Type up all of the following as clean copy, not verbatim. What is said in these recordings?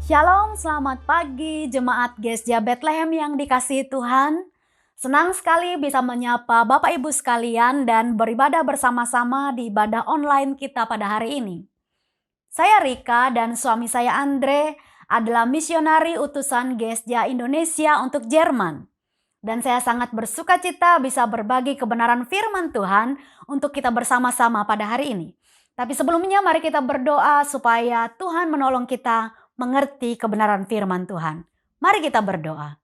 Shalom, selamat pagi jemaat Gesja Bethlehem yang dikasihi Tuhan. Senang sekali bisa menyapa Bapak Ibu sekalian dan beribadah bersama-sama di ibadah online kita pada hari ini. Saya Rika dan suami saya Andre adalah misionari utusan Gesja Indonesia untuk Jerman. Dan saya sangat bersuka cita bisa berbagi kebenaran firman Tuhan untuk kita bersama-sama pada hari ini. Tapi sebelumnya mari kita berdoa supaya Tuhan menolong kita mengerti kebenaran firman Tuhan. Mari kita berdoa.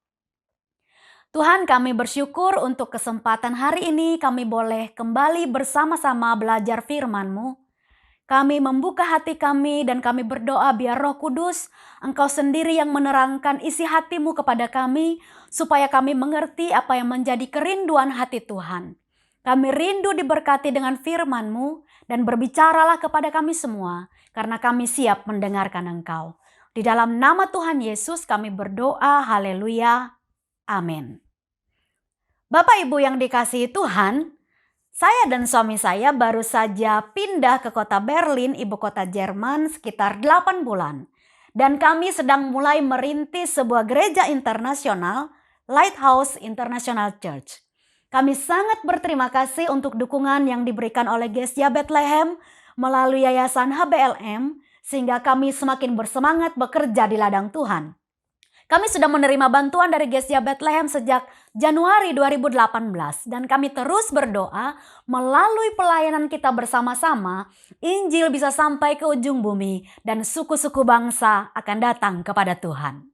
Tuhan, kami bersyukur untuk kesempatan hari ini kami boleh kembali bersama-sama belajar firman-Mu. Kami membuka hati kami dan kami berdoa biar Roh Kudus, Engkau sendiri yang menerangkan isi hati-Mu kepada kami, supaya kami mengerti apa yang menjadi kerinduan hati Tuhan. Kami rindu diberkati dengan firman-Mu dan berbicaralah kepada kami semua, karena kami siap mendengarkan Engkau. Di dalam nama Tuhan Yesus kami berdoa, haleluya, amin. Bapak Ibu yang dikasihi Tuhan, saya dan suami saya baru saja pindah ke kota Berlin, ibu kota Jerman sekitar 8 bulan. Dan kami sedang mulai merintis sebuah gereja internasional, Lighthouse International Church. Kami sangat berterima kasih untuk dukungan yang diberikan oleh Gesja Bethlehem melalui Yayasan HBLM, sehingga kami semakin bersemangat bekerja di ladang Tuhan. Kami sudah menerima bantuan dari Gesja Bethlehem sejak Januari 2018 dan kami terus berdoa melalui pelayanan kita bersama-sama, Injil bisa sampai ke ujung bumi dan suku-suku bangsa akan datang kepada Tuhan.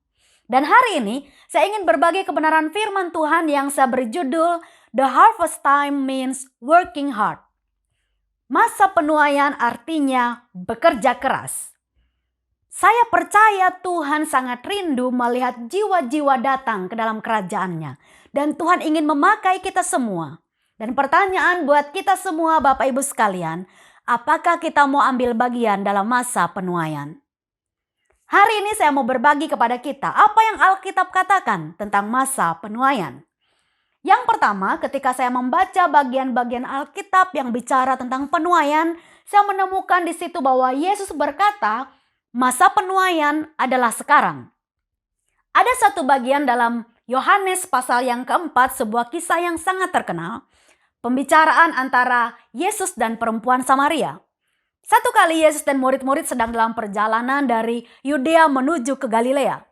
Dan hari ini saya ingin berbagi kebenaran firman Tuhan yang saya beri judul The Harvest Time Means Working Hard. Masa penuaian artinya bekerja keras. Saya percaya Tuhan sangat rindu melihat jiwa-jiwa datang ke dalam kerajaannya. Dan Tuhan ingin memakai kita semua. Dan pertanyaan buat kita semua Bapak Ibu sekalian, apakah kita mau ambil bagian dalam masa penuaian? Hari ini saya mau berbagi kepada kita apa yang Alkitab katakan tentang masa penuaian. Yang pertama, ketika saya membaca bagian-bagian Alkitab yang bicara tentang penuaian, saya menemukan di situ bahwa Yesus berkata, masa penuaian adalah sekarang. Ada satu bagian dalam Yohanes pasal yang keempat, sebuah kisah yang sangat terkenal, pembicaraan antara Yesus dan perempuan Samaria. Satu kali Yesus dan murid-murid sedang dalam perjalanan dari Yudea menuju ke Galilea.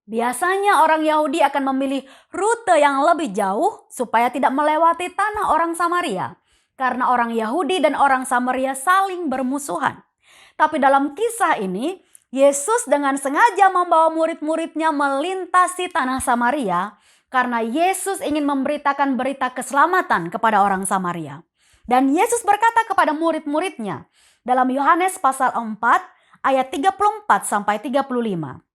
Biasanya orang Yahudi akan memilih rute yang lebih jauh supaya tidak melewati tanah orang Samaria. Karena orang Yahudi dan orang Samaria saling bermusuhan. Tapi dalam kisah ini, Yesus dengan sengaja membawa murid-muridnya melintasi tanah Samaria. Karena Yesus ingin memberitakan berita keselamatan kepada orang Samaria. Dan Yesus berkata kepada murid-muridnya dalam Yohanes pasal 4 ayat 34 sampai 35.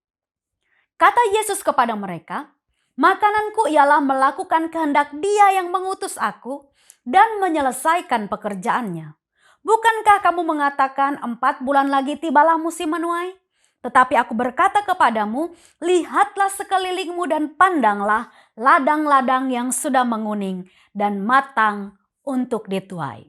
Kata Yesus kepada mereka, makananku ialah melakukan kehendak Dia yang mengutus aku dan menyelesaikan pekerjaannya. Bukankah kamu mengatakan 4 bulan lagi tibalah musim menuai? Tetapi aku berkata kepadamu, lihatlah sekelilingmu dan pandanglah ladang-ladang yang sudah menguning dan matang untuk dituai.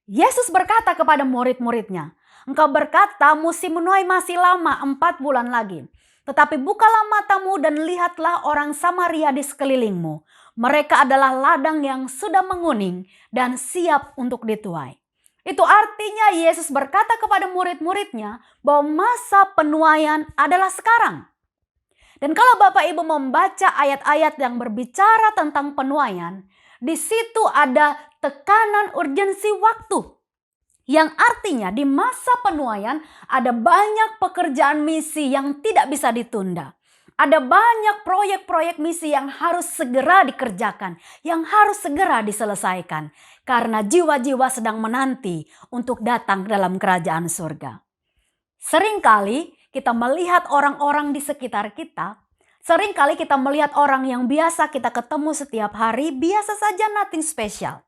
Yesus berkata kepada murid-muridnya, engkau berkata musim menuai masih lama 4 bulan lagi. Tetapi bukalah matamu dan lihatlah orang Samaria di sekelilingmu. Mereka adalah ladang yang sudah menguning dan siap untuk dituai. Itu artinya Yesus berkata kepada murid-muridnya bahwa masa penuaian adalah sekarang. Dan kalau Bapak Ibu membaca ayat-ayat yang berbicara tentang penuaian, di situ ada tekanan urgensi waktu. Yang artinya di masa penuaian ada banyak pekerjaan misi yang tidak bisa ditunda. Ada banyak proyek-proyek misi yang harus segera dikerjakan, yang harus segera diselesaikan. Karena jiwa-jiwa sedang menanti untuk datang ke dalam kerajaan surga. Seringkali kita melihat orang-orang di sekitar kita. Seringkali kita melihat orang yang biasa kita ketemu setiap hari, biasa saja, nothing special.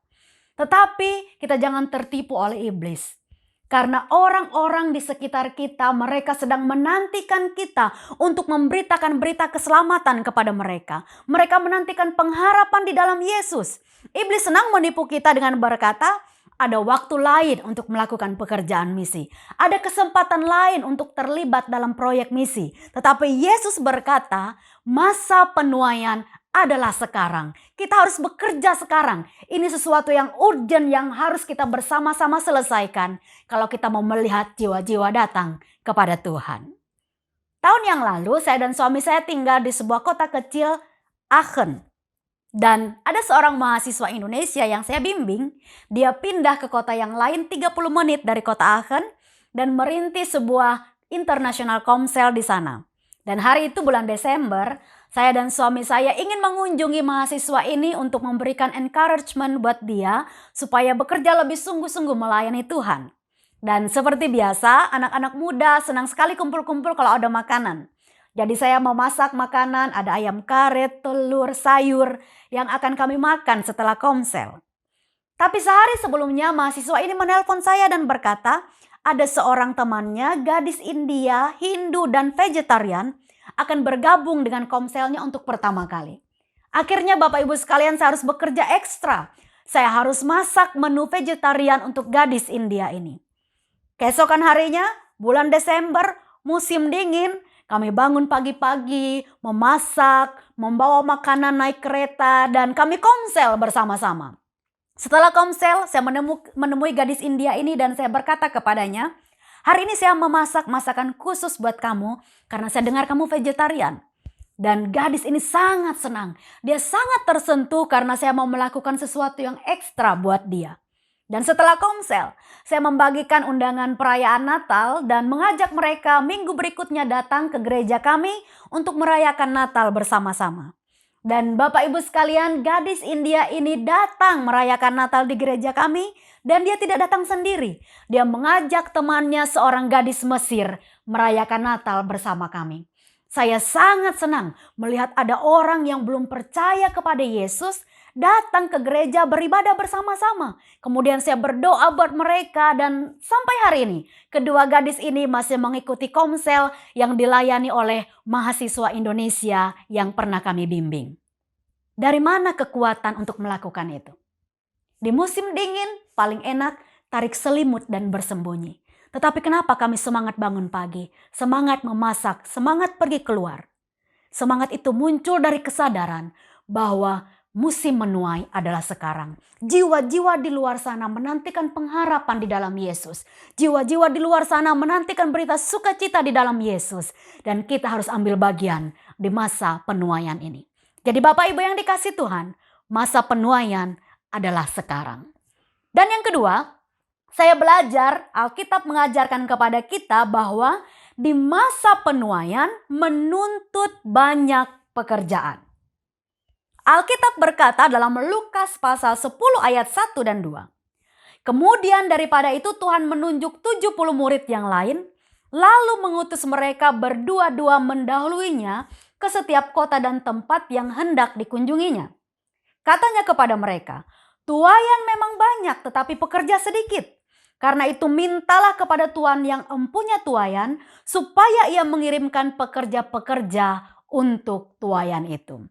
Tetapi kita jangan tertipu oleh iblis. Karena orang-orang di sekitar kita, mereka sedang menantikan kita untuk memberitakan berita keselamatan kepada mereka. Mereka menantikan pengharapan di dalam Yesus. Iblis senang menipu kita dengan berkata, ada waktu lain untuk melakukan pekerjaan misi. Ada kesempatan lain untuk terlibat dalam proyek misi. Tetapi Yesus berkata, masa penuaian adalah sekarang. Kita harus bekerja sekarang. Ini sesuatu yang urgent yang harus kita bersama-sama selesaikan kalau kita mau melihat jiwa-jiwa datang kepada Tuhan. Tahun yang lalu saya dan suami saya tinggal di sebuah kota kecil, Aachen. Dan ada seorang mahasiswa Indonesia yang saya bimbing, dia pindah ke kota yang lain 30 menit dari kota Aachen dan merintis sebuah international komsel di sana. Dan hari itu bulan Desember, saya dan suami saya ingin mengunjungi mahasiswa ini untuk memberikan encouragement buat dia supaya bekerja lebih sungguh-sungguh melayani Tuhan. Dan seperti biasa, anak-anak muda senang sekali kumpul-kumpul kalau ada makanan. Jadi saya mau masak makanan, ada ayam karet, telur, sayur yang akan kami makan setelah komsel. Tapi sehari sebelumnya mahasiswa ini menelpon saya dan berkata, ada seorang temannya, gadis India, Hindu dan vegetarian, akan bergabung dengan komselnya untuk pertama kali. Akhirnya Bapak Ibu sekalian, saya harus bekerja ekstra. Saya harus masak menu vegetarian untuk gadis India ini. Keesokan harinya, bulan Desember, musim dingin, kami bangun pagi-pagi, memasak, membawa makanan naik kereta, dan kami komsel bersama-sama. Setelah komsel, saya menemui gadis India ini dan saya berkata kepadanya, hari ini saya memasak masakan khusus buat kamu karena saya dengar kamu vegetarian. Dan gadis ini sangat senang. Dia sangat tersentuh karena saya mau melakukan sesuatu yang ekstra buat dia. Dan setelah komsel, saya membagikan undangan perayaan Natal dan mengajak mereka minggu berikutnya datang ke gereja kami untuk merayakan Natal bersama-sama. Dan Bapak Ibu sekalian, gadis India ini datang merayakan Natal di gereja kami dan dia tidak datang sendiri. Dia mengajak temannya seorang gadis Mesir merayakan Natal bersama kami. Saya sangat senang melihat ada orang yang belum percaya kepada Yesus datang ke gereja beribadah bersama-sama. Kemudian saya berdoa buat mereka dan sampai hari ini kedua gadis ini masih mengikuti komsel yang dilayani oleh mahasiswa Indonesia yang pernah kami bimbing. Dari mana kekuatan untuk melakukan itu? Di musim dingin paling enak tarik selimut dan bersembunyi. Tetapi kenapa kami semangat bangun pagi, semangat memasak, semangat pergi keluar? Semangat itu muncul dari kesadaran bahwa musim menuai adalah sekarang. Jiwa-jiwa di luar sana menantikan pengharapan di dalam Yesus. Jiwa-jiwa di luar sana menantikan berita sukacita di dalam Yesus. Dan kita harus ambil bagian di masa penuaian ini. Jadi Bapak Ibu yang dikasih Tuhan, masa penuaian adalah sekarang. Dan yang kedua, saya belajar, Alkitab mengajarkan kepada kita bahwa di masa penuaian menuntut banyak pekerjaan. Alkitab berkata dalam Lukas pasal 10 ayat 1 dan 2. Kemudian daripada itu Tuhan menunjuk 70 murid yang lain, lalu mengutus mereka berdua-dua mendahuluinya ke setiap kota dan tempat yang hendak dikunjunginya. Katanya kepada mereka, tuaian memang banyak tetapi pekerja sedikit. Karena itu mintalah kepada Tuhan yang empunya tuaian supaya ia mengirimkan pekerja-pekerja untuk tuaian itu.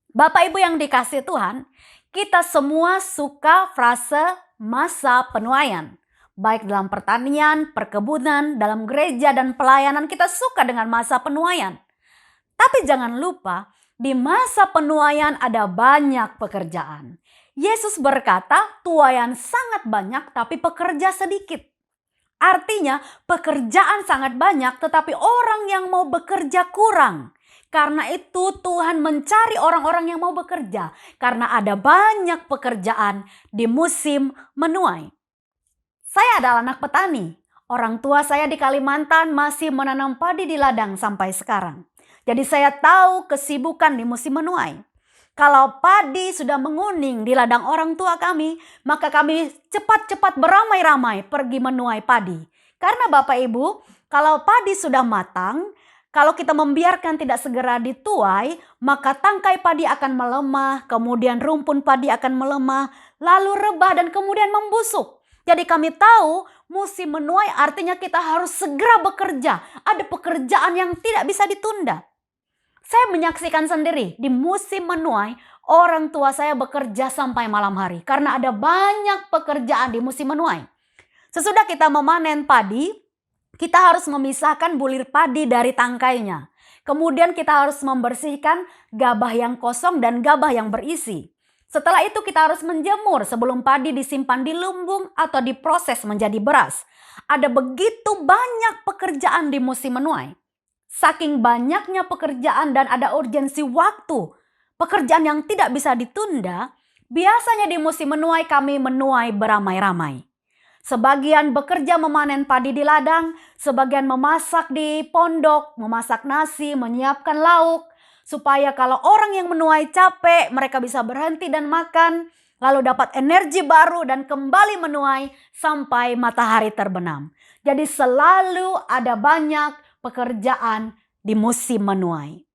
Bapak Ibu yang dikasih Tuhan, kita semua suka frase masa penuaian. Baik dalam pertanian, perkebunan, dalam gereja dan pelayanan kita suka dengan masa penuaian. Tapi jangan lupa, di masa penuaian ada banyak pekerjaan. Yesus berkata, tuaian sangat banyak tapi pekerja sedikit. Artinya pekerjaan sangat banyak tetapi orang yang mau bekerja kurang. Karena itu Tuhan mencari orang-orang yang mau bekerja. Karena ada banyak pekerjaan di musim menuai. Saya adalah anak petani. Orang tua saya di Kalimantan masih menanam padi di ladang sampai sekarang. Jadi saya tahu kesibukan di musim menuai. Kalau padi sudah menguning di ladang orang tua kami, maka kami cepat-cepat beramai-ramai pergi menuai padi. Karena Bapak Ibu, kalau padi sudah matang, kalau kita membiarkan tidak segera dituai, maka tangkai padi akan melemah, kemudian rumpun padi akan melemah, lalu rebah dan kemudian membusuk. Jadi kami tahu musim menuai artinya kita harus segera bekerja. Ada pekerjaan yang tidak bisa ditunda. Saya menyaksikan sendiri di musim menuai Orang tua saya bekerja sampai malam hari karena ada banyak pekerjaan di musim menuai. Sesudah kita memanen padi, kita harus memisahkan bulir padi dari tangkainya. Kemudian kita harus membersihkan gabah yang kosong dan gabah yang berisi. Setelah itu kita harus menjemur sebelum padi disimpan di lumbung atau diproses menjadi beras. Ada begitu banyak pekerjaan di musim menuai. Saking banyaknya pekerjaan dan ada urgensi waktu, pekerjaan yang tidak bisa ditunda, biasanya di musim menuai kami menuai beramai-ramai. Sebagian bekerja memanen padi di ladang, sebagian memasak di pondok, memasak nasi, menyiapkan lauk, supaya kalau orang yang menuai capek, mereka bisa berhenti dan makan, lalu dapat energi baru dan kembali menuai sampai matahari terbenam. Jadi selalu ada banyak pekerjaan di musim menuai.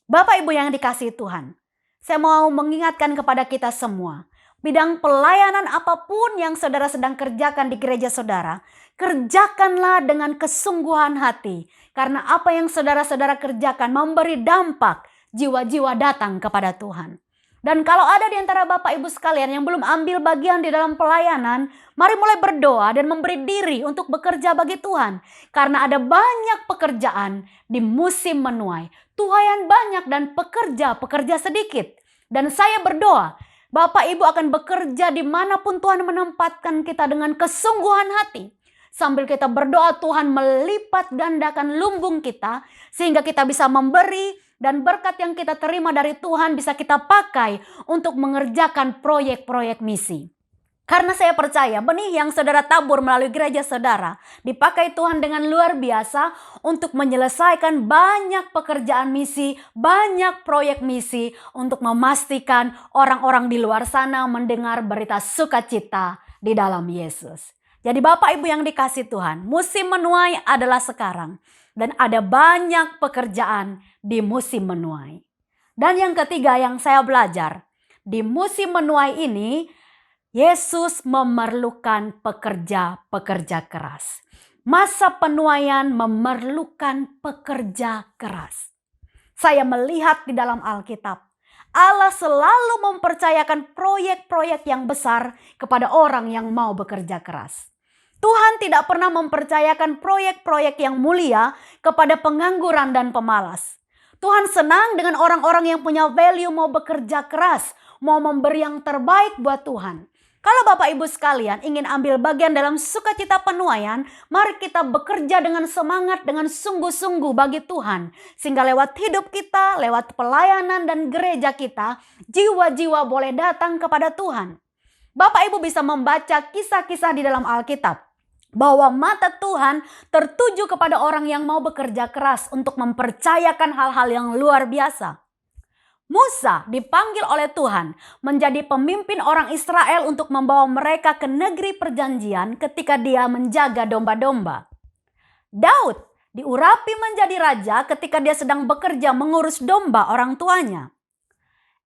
Bapak Ibu yang dikasihi Tuhan, saya mau mengingatkan kepada kita semua, bidang pelayanan apapun yang saudara sedang kerjakan di gereja saudara, kerjakanlah dengan kesungguhan hati. Karena apa yang saudara-saudara kerjakan memberi dampak, jiwa-jiwa datang kepada Tuhan. Dan kalau ada di antara Bapak Ibu sekalian yang belum ambil bagian di dalam pelayanan, mari mulai berdoa dan memberi diri untuk bekerja bagi Tuhan. Karena ada banyak pekerjaan di musim menuai. Tuaian banyak dan pekerja sedikit. Dan saya berdoa, Bapak Ibu akan bekerja dimanapun Tuhan menempatkan kita dengan kesungguhan hati. Sambil kita berdoa, Tuhan melipat gandakan lumbung kita sehingga kita bisa memberi dan berkat yang kita terima dari Tuhan bisa kita pakai untuk mengerjakan proyek-proyek misi. Karena saya percaya benih yang saudara tabur melalui gereja saudara dipakai Tuhan dengan luar biasa untuk menyelesaikan banyak pekerjaan misi, banyak proyek misi untuk memastikan orang-orang di luar sana mendengar berita sukacita di dalam Yesus. Jadi Bapak Ibu yang dikasihi Tuhan, musim menuai adalah sekarang. Dan ada banyak pekerjaan di musim menuai. Dan yang ketiga yang saya belajar, di musim menuai ini, Yesus memerlukan pekerja-pekerja keras. Masa penuaian memerlukan pekerja keras. Saya melihat di dalam Alkitab, Allah selalu mempercayakan proyek-proyek yang besar kepada orang yang mau bekerja keras. Tuhan tidak pernah mempercayakan proyek-proyek yang mulia kepada pengangguran dan pemalas. Tuhan senang dengan orang-orang yang punya value, mau bekerja keras, mau memberi yang terbaik buat Tuhan. Kalau Bapak Ibu sekalian ingin ambil bagian dalam sukacita penuaian, mari kita bekerja dengan semangat, dengan sungguh-sungguh bagi Tuhan. Sehingga lewat hidup kita, lewat pelayanan dan gereja kita, jiwa-jiwa boleh datang kepada Tuhan. Bapak Ibu bisa membaca kisah-kisah di dalam Alkitab. Bahwa mata Tuhan tertuju kepada orang yang mau bekerja keras untuk mempercayakan hal-hal yang luar biasa. Musa dipanggil oleh Tuhan menjadi pemimpin orang Israel untuk membawa mereka ke negeri perjanjian ketika dia menjaga domba-domba. Daud diurapi menjadi raja ketika dia sedang bekerja mengurus domba orang tuanya.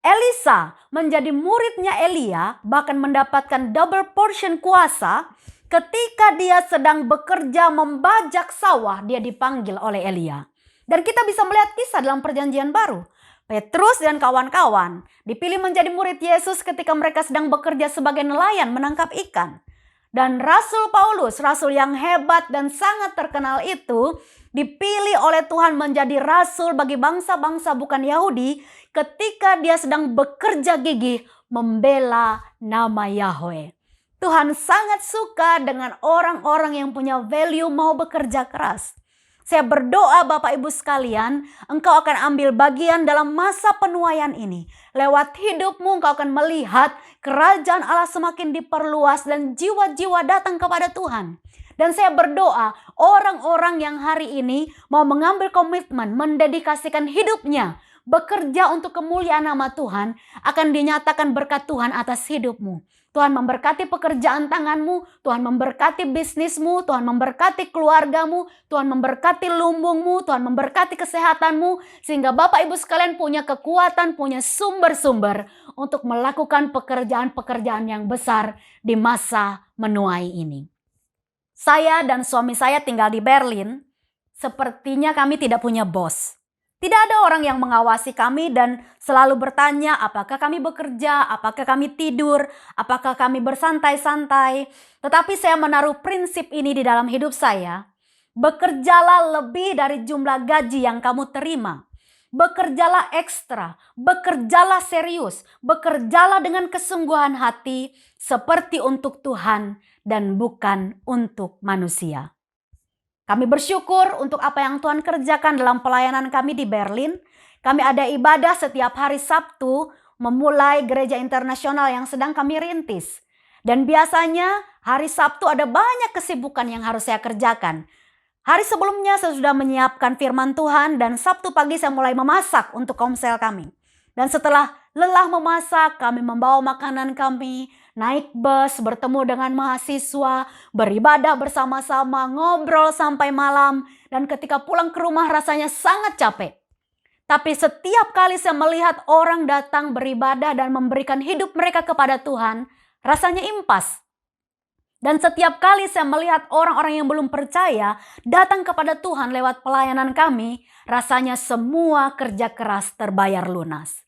Elisa menjadi muridnya Elia, bahkan mendapatkan double portion kuasa. Ketika dia sedang bekerja membajak sawah, dia dipanggil oleh Elia. Dan kita bisa melihat kisah dalam perjanjian baru. Petrus dan kawan-kawan dipilih menjadi murid Yesus ketika mereka sedang bekerja sebagai nelayan menangkap ikan. Dan Rasul Paulus, rasul yang hebat dan sangat terkenal itu, dipilih oleh Tuhan menjadi rasul bagi bangsa-bangsa bukan Yahudi ketika dia sedang bekerja gigih membela nama Yahweh. Tuhan sangat suka dengan orang-orang yang punya value mau bekerja keras. Saya berdoa Bapak Ibu sekalian, engkau akan ambil bagian dalam masa penuaian ini. Lewat hidupmu engkau akan melihat kerajaan Allah semakin diperluas dan jiwa-jiwa datang kepada Tuhan. Dan saya berdoa orang-orang yang hari ini mau mengambil komitmen, mendedikasikan hidupnya, bekerja untuk kemuliaan nama Tuhan, akan dinyatakan berkat Tuhan atas hidupmu. Tuhan memberkati pekerjaan tanganmu, Tuhan memberkati bisnismu, Tuhan memberkati keluargamu, Tuhan memberkati lumbungmu, Tuhan memberkati kesehatanmu, sehingga Bapak Ibu sekalian punya kekuatan, punya sumber-sumber untuk melakukan pekerjaan-pekerjaan yang besar di masa menuai ini. Saya dan suami saya tinggal di Berlin, sepertinya kami tidak punya bos. Tidak ada orang yang mengawasi kami dan selalu bertanya apakah kami bekerja, apakah kami tidur, apakah kami bersantai-santai. Tetapi saya menaruh prinsip ini di dalam hidup saya. Bekerjalah lebih dari jumlah gaji yang kamu terima. Bekerjalah ekstra, bekerjalah serius, bekerjalah dengan kesungguhan hati seperti untuk Tuhan dan bukan untuk manusia. Kami bersyukur untuk apa yang Tuhan kerjakan dalam pelayanan kami di Berlin. Kami ada ibadah setiap hari Sabtu memulai gereja internasional yang sedang kami rintis. Dan biasanya hari Sabtu ada banyak kesibukan yang harus saya kerjakan. Hari sebelumnya saya sudah menyiapkan firman Tuhan dan Sabtu pagi saya mulai memasak untuk komsel kami. Dan setelah lelah memasak, kami membawa makanan kami, naik bus, bertemu dengan mahasiswa, beribadah bersama-sama, ngobrol sampai malam. Dan ketika pulang ke rumah rasanya sangat capek. Tapi setiap kali saya melihat orang datang beribadah dan memberikan hidup mereka kepada Tuhan, rasanya impas. Dan setiap kali saya melihat orang-orang yang belum percaya datang kepada Tuhan lewat pelayanan kami, rasanya semua kerja keras terbayar lunas.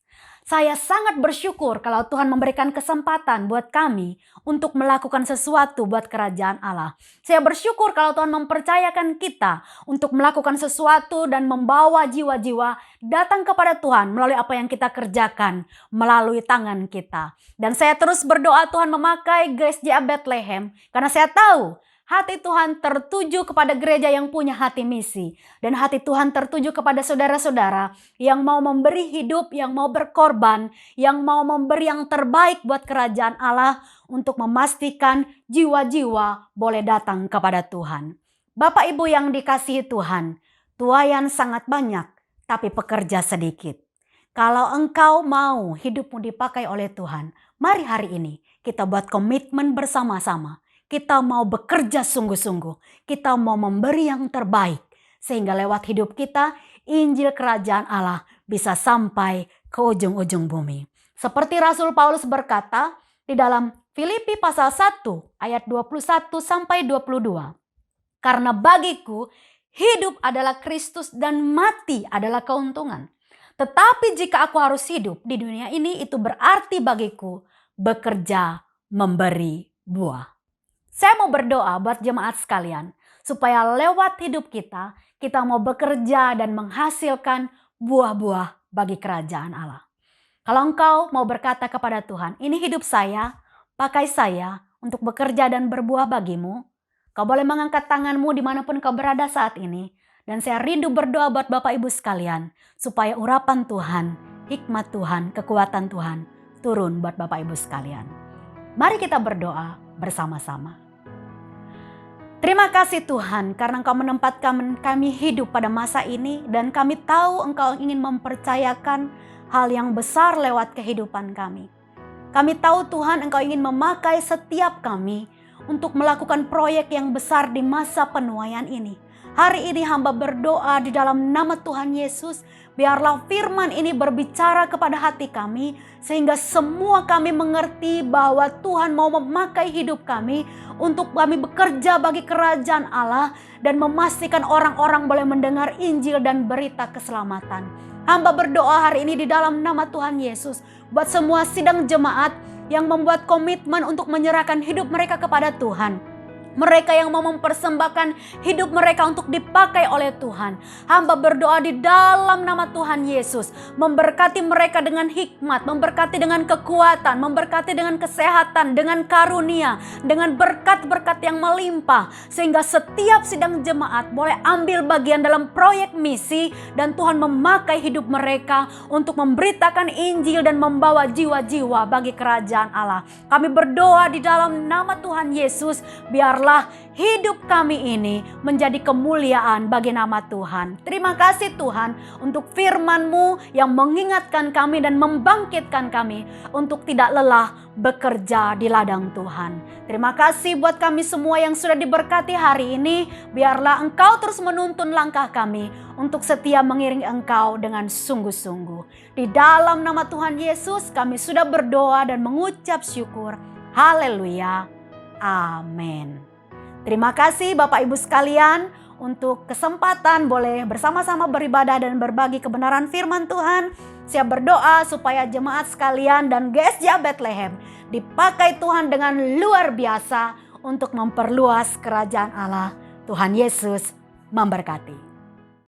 Saya sangat bersyukur kalau Tuhan memberikan kesempatan buat kami untuk melakukan sesuatu buat kerajaan Allah. Saya bersyukur kalau Tuhan mempercayakan kita untuk melakukan sesuatu dan membawa jiwa-jiwa datang kepada Tuhan melalui apa yang kita kerjakan, melalui tangan kita. Dan saya terus berdoa Tuhan memakai Grace JA Bethlehem karena saya tahu hati Tuhan tertuju kepada gereja yang punya hati misi. Dan hati Tuhan tertuju kepada saudara-saudara yang mau memberi hidup, yang mau berkorban, yang mau memberi yang terbaik buat kerajaan Allah untuk memastikan jiwa-jiwa boleh datang kepada Tuhan. Bapak Ibu yang dikasihi Tuhan, tuaian sangat banyak, tapi pekerja sedikit. Kalau engkau mau hidupmu dipakai oleh Tuhan, mari hari ini kita buat komitmen bersama-sama. Kita mau bekerja sungguh-sungguh. Kita mau memberi yang terbaik. Sehingga lewat hidup kita, Injil Kerajaan Allah bisa sampai ke ujung-ujung bumi. Seperti Rasul Paulus berkata di dalam Filipi pasal 1 ayat 21 sampai 22. Karena bagiku hidup adalah Kristus dan mati adalah keuntungan. Tetapi jika aku harus hidup di dunia ini, itu berarti bagiku bekerja memberi buah. Saya mau berdoa buat jemaat sekalian, supaya lewat hidup kita, kita mau bekerja dan menghasilkan buah-buah bagi kerajaan Allah. Kalau engkau mau berkata kepada Tuhan, ini hidup saya, pakai saya untuk bekerja dan berbuah bagimu, kau boleh mengangkat tanganmu dimanapun kau berada saat ini. Dan saya rindu berdoa buat Bapak Ibu sekalian, supaya urapan Tuhan, hikmat Tuhan, kekuatan Tuhan turun buat Bapak Ibu sekalian. Mari kita berdoa bersama-sama. Terima kasih Tuhan karena Engkau menempatkan kami hidup pada masa ini dan kami tahu Engkau ingin mempercayakan hal yang besar lewat kehidupan kami. Kami tahu Tuhan Engkau ingin memakai setiap kami untuk melakukan proyek yang besar di masa penuaian ini. Hari ini hamba berdoa di dalam nama Tuhan Yesus, biarlah firman ini berbicara kepada hati kami sehingga semua kami mengerti bahwa Tuhan mau memakai hidup kami untuk kami bekerja bagi kerajaan Allah dan memastikan orang-orang boleh mendengar Injil dan berita keselamatan. Hamba berdoa hari ini di dalam nama Tuhan Yesus buat semua sidang jemaat yang membuat komitmen untuk menyerahkan hidup mereka kepada Tuhan. Mereka yang mau mempersembahkan hidup mereka untuk dipakai oleh Tuhan. Hamba berdoa di dalam nama Tuhan Yesus. Memberkati mereka dengan hikmat, memberkati dengan kekuatan, memberkati dengan kesehatan, dengan karunia, dengan berkat-berkat yang melimpah. Sehingga setiap sidang jemaat boleh ambil bagian dalam proyek misi. Dan Tuhan memakai hidup mereka untuk memberitakan Injil dan membawa jiwa-jiwa bagi kerajaan Allah. Kami berdoa di dalam nama Tuhan Yesus, biarlah hidup kami ini menjadi kemuliaan bagi nama Tuhan. Terima kasih Tuhan untuk firman-Mu yang mengingatkan kami dan membangkitkan kami untuk tidak lelah bekerja di ladang Tuhan. Terima kasih buat kami semua yang sudah diberkati hari ini. Biarlah Engkau terus menuntun langkah kami untuk setia mengiringi Engkau dengan sungguh-sungguh. Di dalam nama Tuhan Yesus kami sudah berdoa dan mengucap syukur. Haleluya. Amin. Terima kasih Bapak Ibu sekalian untuk kesempatan boleh bersama-sama beribadah dan berbagi kebenaran firman Tuhan. Siap berdoa supaya jemaat sekalian dan GSJ Bethlehem dipakai Tuhan dengan luar biasa untuk memperluas kerajaan Allah. Tuhan Yesus memberkati.